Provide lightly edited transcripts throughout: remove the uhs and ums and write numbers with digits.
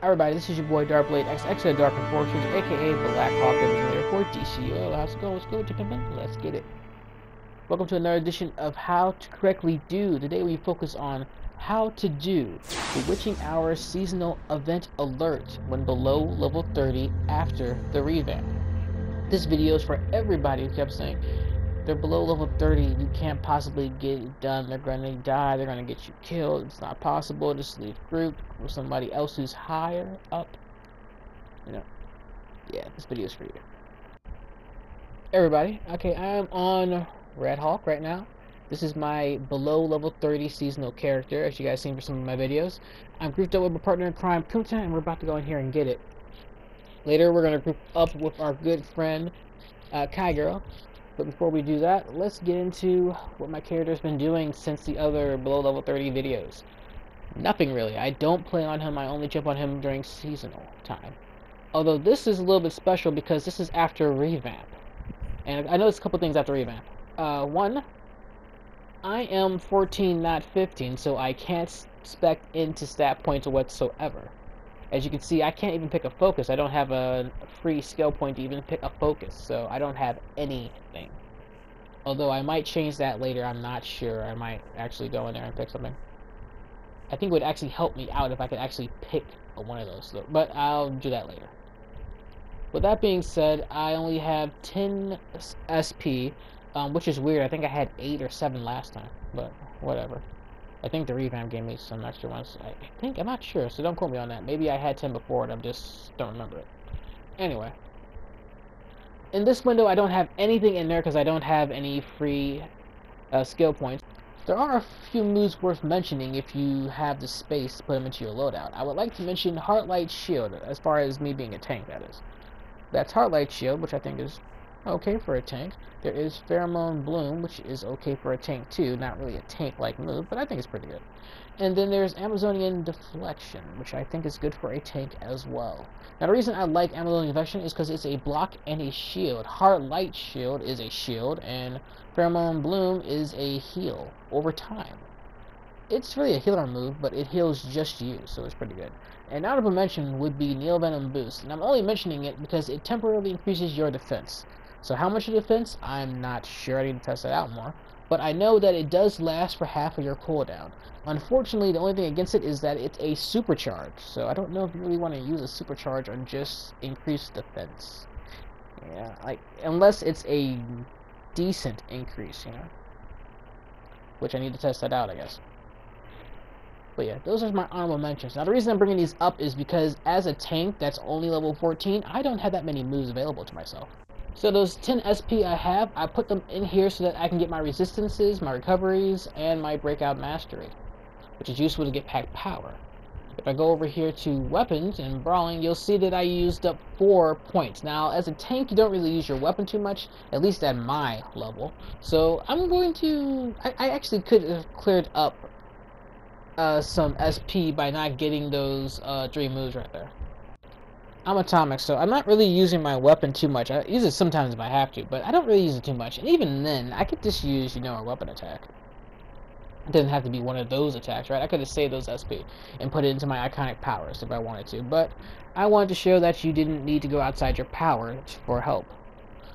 Everybody, this is your boy DrkBLADExx, of Dark Enforcers, aka Black Hawk Emulator for DCO. How's it going? What's good, gentlemen? Let's get it. Welcome to another edition of How to Correctly Do. Today we focus on how to do the Witching Hour seasonal event alert when below level 30 after the revamp. This video is for everybody who kept saying they're below level 30, you can't possibly get it done, they're gonna die, they're gonna get you killed, it's not possible, just leave group with somebody else who's higher up. You know, yeah, this video is for you. Everybody, okay, I am on Rad Huik right now. This is my below level 30 seasonal character, as you guys seen for some of my videos. I'm grouped up with my partner in crime, Kungta, and we're about to go in here and get it. Later, we're gonna group up with our good friend, Kai Gal. But before we do that, let's get into what my character's been doing since the other below level 30 videos. Nothing really. I don't play on him, I only jump on him during seasonal time. Although this is a little bit special because this is after Revamp. And I noticed a couple things after Revamp. One, I am 14, not 15, so I can't spec into stat points whatsoever. As you can see, I can't even pick a focus. I don't have a free skill point to even pick a focus, so I don't have anything. Although I might change that later, I'm not sure. I might actually go in there and pick something. I think it would actually help me out if I could actually pick one of those, though. But I'll do that later. With that being said, I only have 10 SP, which is weird. I think I had 8 or 7 last time, but whatever. I think the revamp gave me some extra ones. I think, I'm not sure, so don't quote me on that. Maybe I had 10 before and I just don't remember it. Anyway. In this window, I don't have anything in there because I don't have any free skill points. There are a few moves worth mentioning if you have the space to put them into your loadout. I would like to mention Heartlight Shield, as far as me being a tank, that is. That's Heartlight Shield, which I think is okay for a tank. There is Pheromone Bloom, which is okay for a tank too. Not really a tank-like move, but I think it's pretty good. And then there's Amazonian Deflection, which I think is good for a tank as well. Now the reason I like Amazonian Deflection is because it's a block and a shield. Heartlight Shield is a shield, and Pheromone Bloom is a heal over time. It's really a healer move, but it heals just you, so it's pretty good. An honorable mention would be Neil Venom Boost, and I'm only mentioning it because it temporarily increases your defense. So how much of defense? I'm not sure. I need to test that out more. But I know that it does last for half of your cooldown. Unfortunately, the only thing against it is that it's a supercharge. So I don't know if you really want to use a supercharge on just increased defense. Yeah, like unless it's a decent increase, you know. Which I need to test that out, I guess. But yeah, those are my honorable mentions. Now the reason I'm bringing these up is because as a tank that's only level 14, I don't have that many moves available to myself. So those 10 SP I have, I put them in here so that I can get my resistances, my recoveries, and my breakout mastery, which is useful to get pack power. If I go over here to weapons and brawling, you'll see that I used up 4 points. Now, as a tank, you don't really use your weapon too much, at least at my level. So I'm going to... I actually could have cleared up some SP by not getting those 3 moves right there. I'm atomic, so I'm not really using my weapon too much. I use it sometimes if I have to, but I don't really use it too much. And even then, I could just use, you know, a weapon attack. It doesn't have to be one of those attacks, right? I could have saved those SP and put it into my iconic powers if I wanted to, but I wanted to show that you didn't need to go outside your power for help.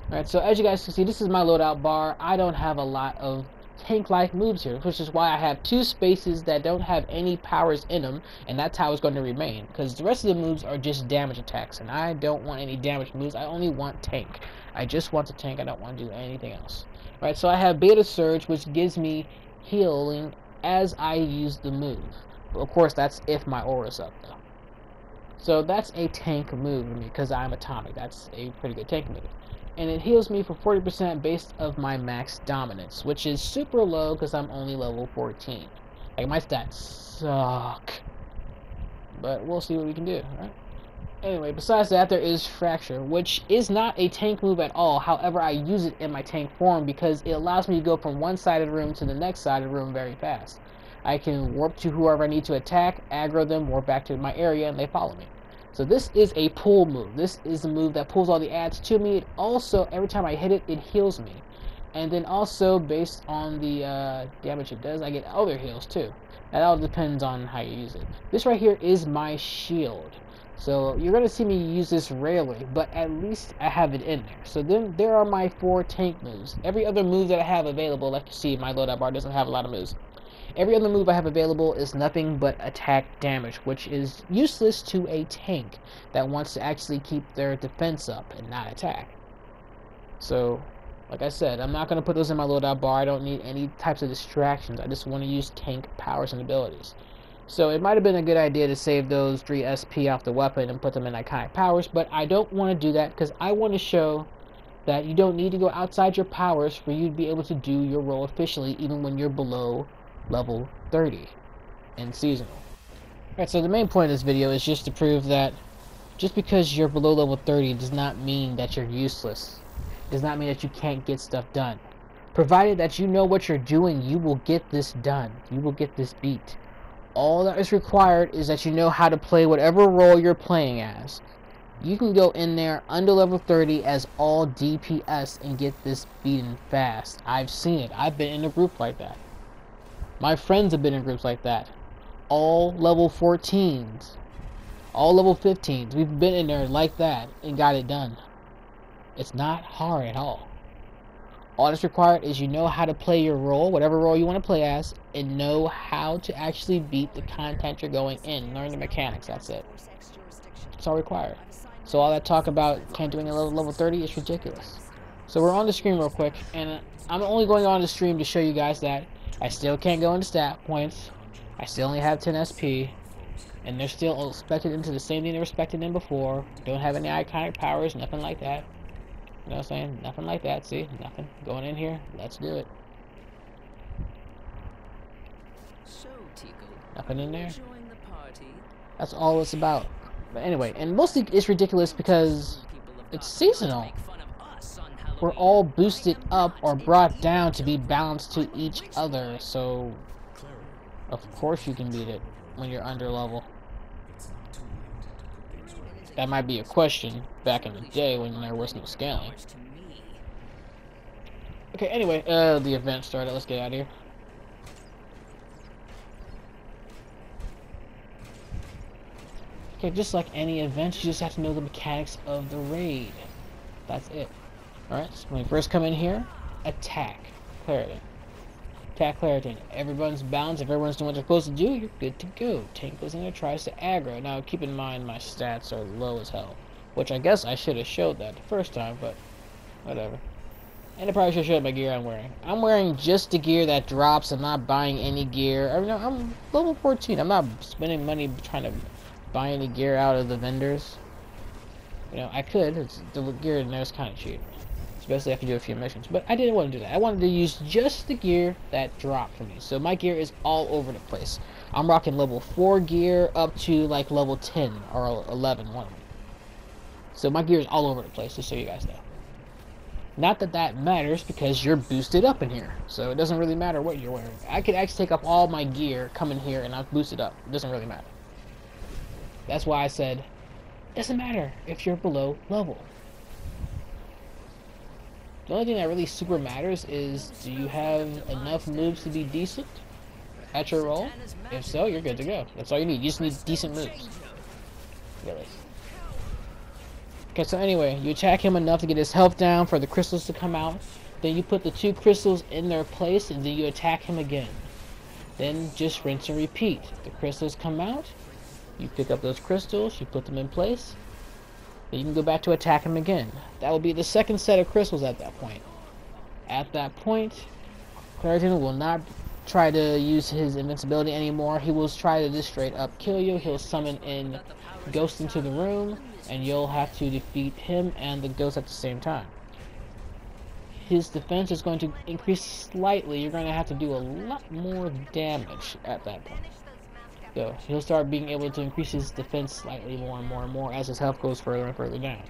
Alright, so as you guys can see, this is my loadout bar. I don't have a lot of tank-like moves here, which is why I have 2 spaces that don't have any powers in them, and that's how it's going to remain, because the rest of the moves are just damage attacks, and I don't want any damage moves. I only want tank. I just want the tank. I don't want to do anything else. Right, so I have Beta Surge, which gives me healing as I use the move. But of course, that's if my aura's up, though. So that's a tank move for me, because I'm atomic. That's a pretty good tank move. And it heals me for 40% based of my max dominance, which is super low because I'm only level 14. Like, my stats suck. But we'll see what we can do, right? Anyway, besides that, there is Fracture, which is not a tank move at all. However, I use it in my tank form because it allows me to go from one side of the room to the next side of the room very fast. I can warp to whoever I need to attack, aggro them, warp back to my area, and they follow me. So this is a pull move. This is a move that pulls all the ads to me. It also, every time I hit it, it heals me. And then also, based on the damage it does, I get other heals too. That all depends on how you use it. This right here is my shield. So you're gonna see me use this rarely, but at least I have it in there. So then there are my 4 tank moves. Every other move that I have available, like you see, my loadout bar doesn't have a lot of moves. Every other move I have available is nothing but attack damage, which is useless to a tank that wants to actually keep their defense up and not attack. So, like I said, I'm not going to put those in my loadout bar. I don't need any types of distractions. I just want to use tank powers and abilities. So it might have been a good idea to save those 3 SP off the weapon and put them in iconic powers, but I don't want to do that because I want to show that you don't need to go outside your powers for you to be able to do your role efficiently even when you're below level 30 in seasonal. Alright, so the main point of this video is just to prove that just because you're below level 30 does not mean that you're useless. It does not mean that you can't get stuff done. Provided that you know what you're doing, you will get this done. You will get this beat. All that is required is that you know how to play whatever role you're playing as. You can go in there under level 30 as all DPS and get this beaten fast. I've seen it. I've been in a group like that. My friends have been in groups like that. All level 14s. All level 15s. We've been in there like that and got it done. It's not hard at all. All that's required is you know how to play your role, whatever role you want to play as, and know how to actually beat the content you're going in. Learn the mechanics, that's it. It's all required. So all that talk about can't do any level 30 is ridiculous. So we're on the screen real quick, and I'm only going on the stream to show you guys that I still can't go into stat points. I still only have 10 SP, and they're still expected into the same thing they were expected in before. Don't have any iconic powers, nothing like that. You know what I'm saying? Nothing like that, see? Nothing. Going in here, let's do it. Nothing in there. That's all it's about. But anyway, and mostly it's ridiculous because it's seasonal. We're all boosted up or brought down to be balanced to each other, so of course you can beat it when you're under level. That might be a question back in the day when there was no scaling. Okay, anyway, the event started. Let's get out of here. Okay, just like any event, you just have to know the mechanics of the raid. That's it. Alright, so when you first come in here, attack Clarendon. Attack Clarendon. Everyone's balanced. If everyone's doing what they're supposed to do, you're good to go. Tank goes in there, tries to aggro. Now, keep in mind my stats are low as hell. Which I guess I should have showed that the first time, but whatever. And I probably should have showed my gear I'm wearing. I'm wearing just the gear that drops. I'm not buying any gear. I mean, I'm level 14. I'm not spending money trying to buy any gear out of the vendors. You know, I could. The gear in there is kind of cheap. Especially after you do a few missions. But I didn't want to do that. I wanted to use just the gear that dropped for me. So my gear is all over the place. I'm rocking level 4 gear up to like level 10 or 11. One of them. So my gear is all over the place, just so you guys know. Not that that matters because you're boosted up in here. So it doesn't really matter what you're wearing. I could actually take off all my gear, come in here, and I'll boost it up. It doesn't really matter. That's why I said, it doesn't matter if you're below level. The only thing that really super matters is, do you have enough moves to be decent at your role? If so, you're good to go. That's all you need. You just need decent moves. Really. Okay, so anyway, you attack him enough to get his health down for the crystals to come out. Then you put the 2 crystals in their place, and then you attack him again. Then just rinse and repeat. The crystals come out. You pick up those crystals. You put them in place. Then you can go back to attack him again. That will be the second set of crystals at that point. At that point, Clarendon will not try to use his invincibility anymore. He will try to just straight up kill you. He'll summon in Ghost into the room, and you'll have to defeat him and the ghost at the same time. His defense is going to increase slightly. You're going to have to do a lot more damage at that point. So he'll start being able to increase his defense slightly more and more and more as his health goes further and further down.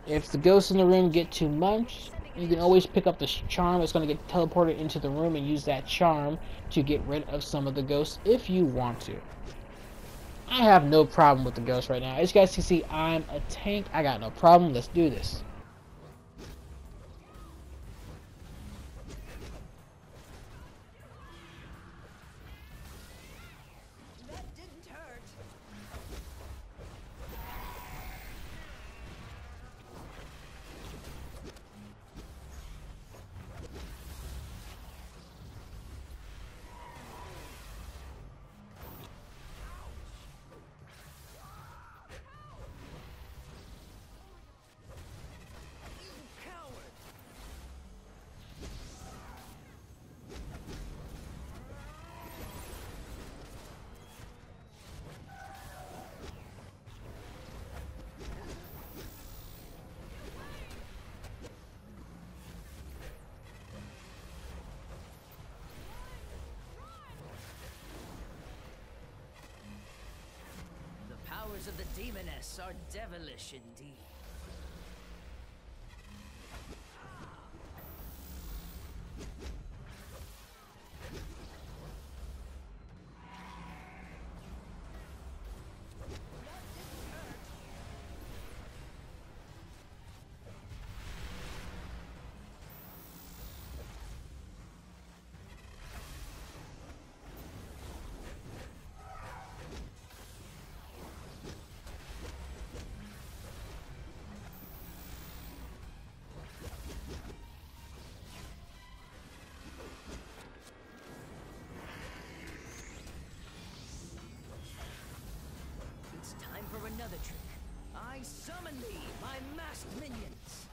If the ghosts in the room get too much, you can always pick up the charm that's going to get teleported into the room and use that charm to get rid of some of the ghosts if you want to. I have no problem with the ghosts right now. As you guys can see, I'm a tank. I got no problem. Let's do this. powers of the demoness are devilish indeed. Time for another trick. I summon thee, my masked minions.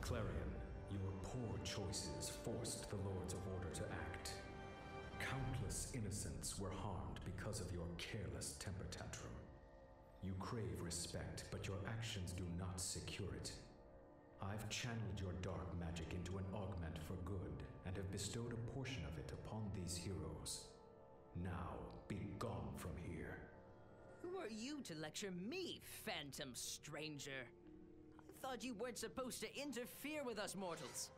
Clarion, your poor choices forced the Lords of Order to act. Countless innocents were harmed because of your careless temper tantrum. You crave respect, but your actions do not secure it. I've channeled your dark magic into an augment for good, and have bestowed a portion of it upon these heroes. Now, be gone from here. Who are you to lecture me, phantom stranger? I thought you weren't supposed to interfere with us mortals.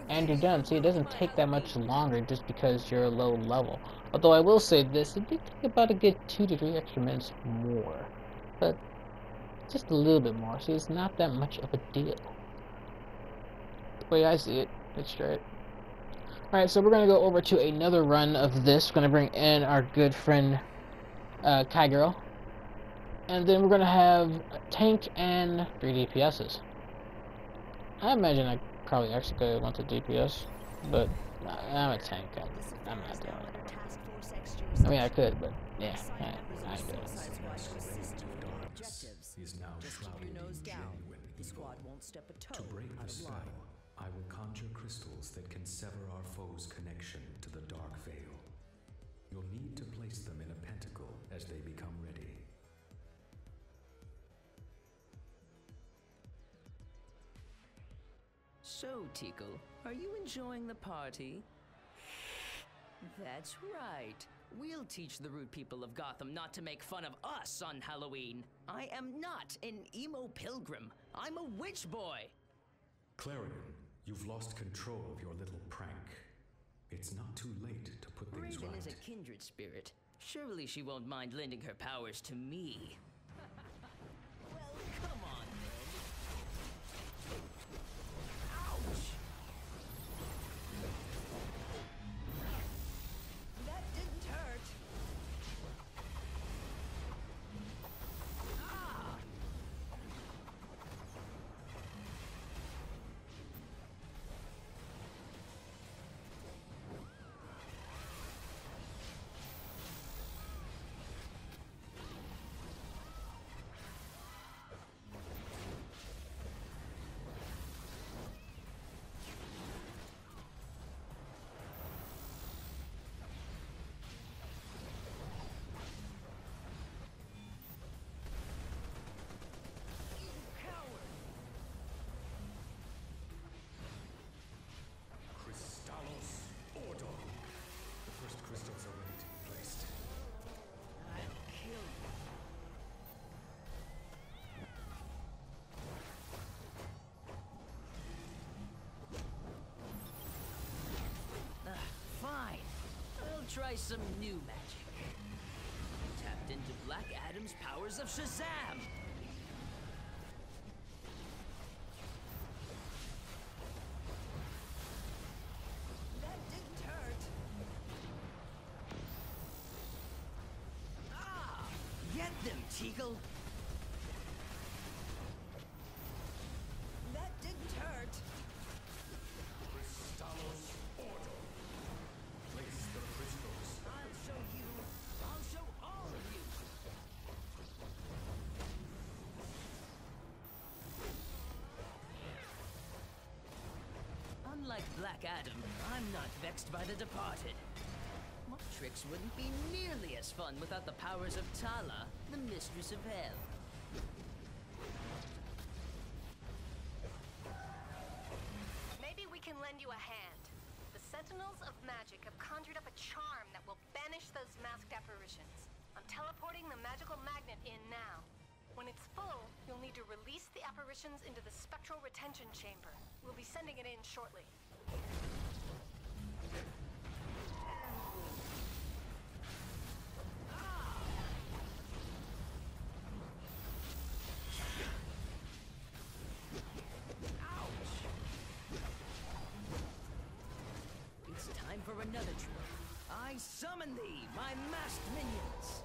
And you're done. See, it doesn't take that much longer just because you're a low level. Although I will say this, it did take about a good 2 to 3 extra minutes more. But just a little bit more. See, it's not that much of a deal. The way I see it, it's straight. Alright, so we're going to go over to another run of this. We're going to bring in our good friend Kai Girl. And then we're going to have a tank and 3 DPSs. I imagine I probably actually could have went to DPS, but I'm a tank. I'm not doing it. I mean, I could, but yeah, I ain't doing it. Is now shrouded in genuine evil. To break the spell, I will conjure crystals that can sever our foe's connection to the Dark Veil. You'll need to place them in a pentacle as they become ready. So, Tickle, are you enjoying the party? That's right. We'll teach the rude people of Gotham not to make fun of us on Halloween. I am not an emo pilgrim. I'm a witch boy. Clarion, you've lost control of your little prank. It's not too late to put things Raven right. is a kindred spirit. Surely she won't mind lending her powers to me. Well, come on, then. Ouch! That didn't hurt. Ah! Try some new magic. Tapped into Black Adam's powers of Shazam! That didn't hurt. Ah! Get them, Teagle! That Black Adam, I'm not vexed by the departed. My tricks wouldn't be nearly as fun without the powers of Tala, the Mistress of Hell. Maybe we can lend you a hand. The Sentinels of Magic have conjured up a charm that will banish those masked apparitions. I'm teleporting the magical magnet in now. When it's full, you'll need to release the apparitions into the spectral retention chamber. We'll be sending it in shortly. It's time for another trick. I summon thee, my masked minions!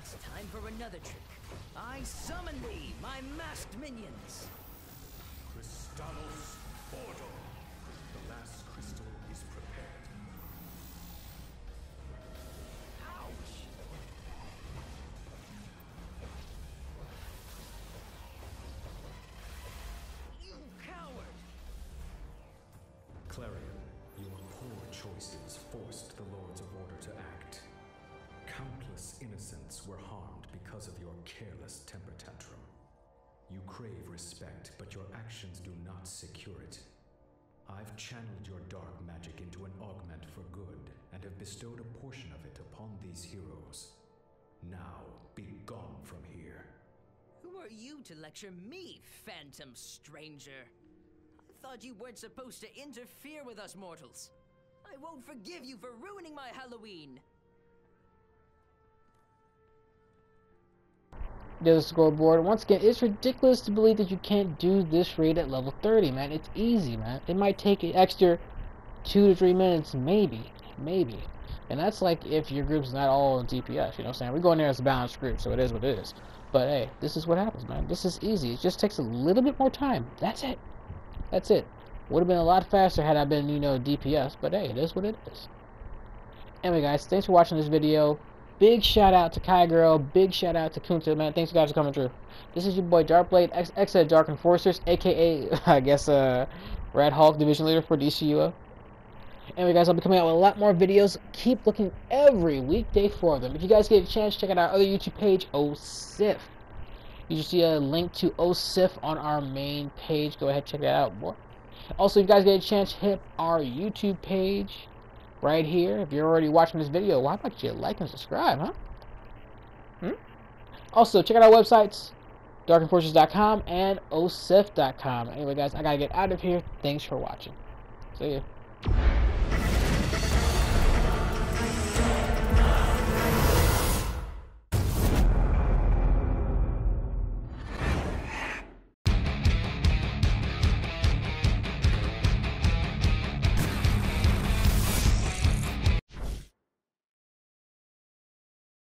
It's time for another trick. I summon thee, my masked minions! Crystallos Ordo. The last crystal is prepared. Ouch! You coward! Clarion, your poor choices forced the Lords of Order to act. Countless innocents were harmed because of your careless temper tantrum. You crave respect, but your actions do not secure it. I've channeled your dark magic into an augment for good, and have bestowed a portion of it upon these heroes. Now, be gone from here. Who are you to lecture me, phantom stranger? I thought you weren't supposed to interfere with us mortals. I won't forgive you for ruining my Halloween. There's a scoreboard. Once again, it's ridiculous to believe that you can't do this raid at level 30, man. It's easy, man. It might take an extra 2 to 3 minutes, maybe. And that's like if your group's not all in DPS, you know what I'm saying? We're going there as a balanced group, so it is what it is. But hey, this is what happens, man. This is easy. It just takes a little bit more time. That's it. Would have been a lot faster had I been, you know, DPS, but hey, it is what it is. Anyway, guys, thanks for watching this video. Big shout out to Kai Girl. Big shout out to Kungta, man. Thanks guys for coming through. This is your boy DrkBLADExx at Dark Enforcers, aka I guess Rad Huik Division Leader for DCUO. Anyway, guys, I'll be coming out with a lot more videos. Keep looking every weekday for them. If you guys get a chance, check out our other YouTube page, OSIF. You should see a link to OSIF on our main page. Go ahead, check that out, boy. Also, if you guys get a chance, hit our YouTube page right here. If you're already watching this video, why don't you like and subscribe, huh? Also, check out our websites, darkenforces.com and osif.com. Anyway, guys, I gotta get out of here. Thanks for watching. See ya.